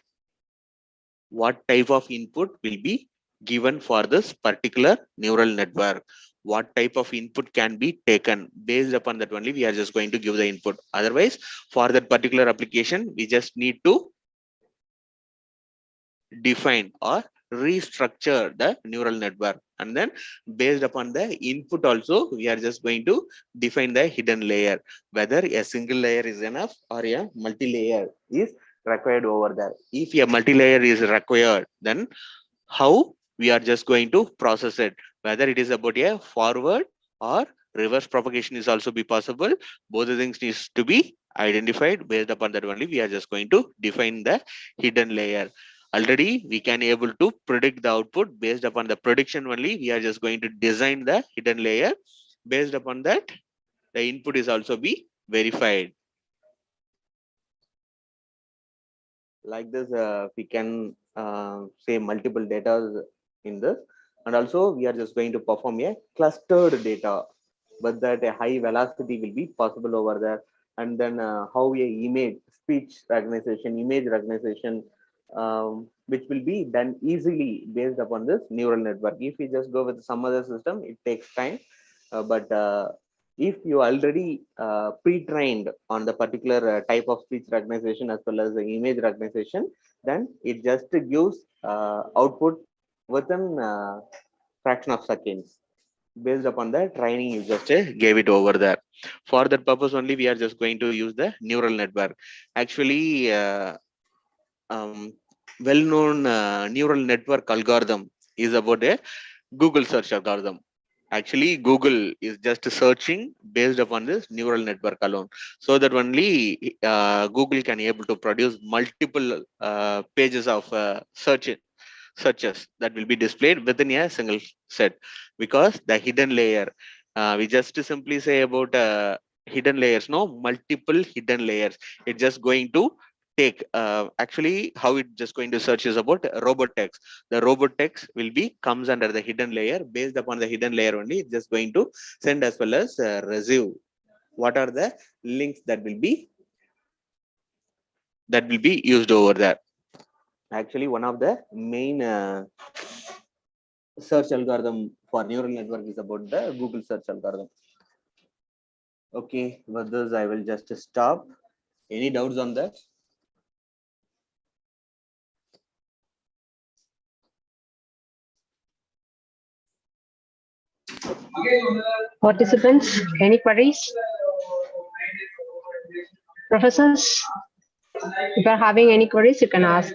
what type of input will be given for this particular neural network, what type of input can be taken, based upon that only we are just going to give the input. Otherwise, for that particular application, we just need to define or restructure the neural network, and then based upon the input also, we are just going to define the hidden layer, whether a single layer is enough or a multi-layer is required over there. If a multi-layer is required, then how we are just going to process it, whether it is about a forward or reverse propagation is also be possible. Both the things needs to be identified. Based upon that only, we are just going to define the hidden layer. Already we can able to predict the output. Based upon the prediction only, we are just going to design the hidden layer. Based upon that, the input is also be verified. Like this, we can say multiple data in this, and also we are just going to perform a clustered data, but that a high velocity will be possible over there. And then how a image speech recognition, image recognition, which will be done easily based upon this neural network. If we just go with some other system, it takes time, but if you already pre-trained on the particular type of speech recognition as well as the image recognition, then it just gives output within fraction of seconds. Based upon the training you just gave it over there. For that purpose only, we are just going to use the neural network. Actually, um, well-known neural network algorithm is about a Google search algorithm. Actually, Google is just searching based upon this neural network alone, so that only Google can able to produce multiple pages of searches that will be displayed within a single set, because the hidden layer, we just simply say about hidden layers, no, multiple hidden layers. It's just going to take actually how it just going to search is about robot text. The robot text will be comes under the hidden layer. Based upon the hidden layer only, it's just going to send as well as receive what are the links that will be used over there. Actually, one of the main search algorithm for neural network is about the Google search algorithm. Okay, with this I will just stop. Any doubts on that? Participants, any queries? Professors, if you are having any queries, you can ask.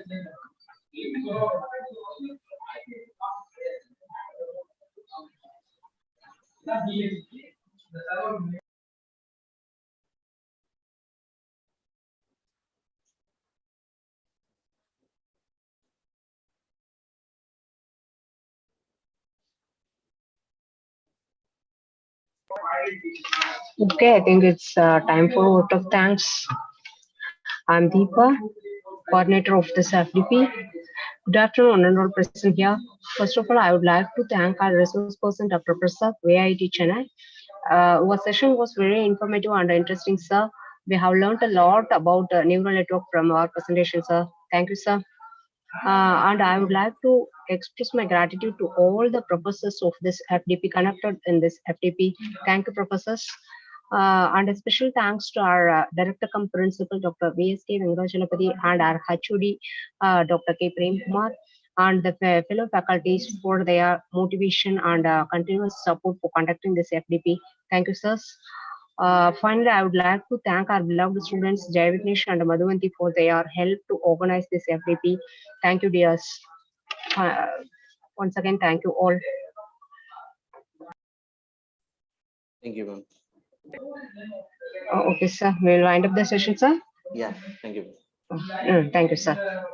Okay, I think it's time for vote of thanks. I'm Deepa, coordinator of this FDP. Good afternoon, and all present here. First of all, I would like to thank our resource person, Dr. Prasad, VIT Chennai. Our session was very informative and interesting, sir. We have learned a lot about neural network from our presentation, sir. Thank you, sir. And I would like to express my gratitude to all the professors of this FDP connected in this FDP. Thank you, professors. And a special thanks to our director cum principal, Dr. VSK Vengajalapati, and our HOD, Dr. K. Prem Kumar, and the fellow faculties for their motivation and continuous support for conducting this FDP. Thank you, sirs. Finally, I would like to thank our beloved students Jai Vignesh and Madhuvanti for their help to organize this FDP. Thank you, dears. Uh, Once again, thank you all. Thank you, ma'am. Okay, sir. We'll wind up the session, sir. Yeah, thank you. Thank you, sir.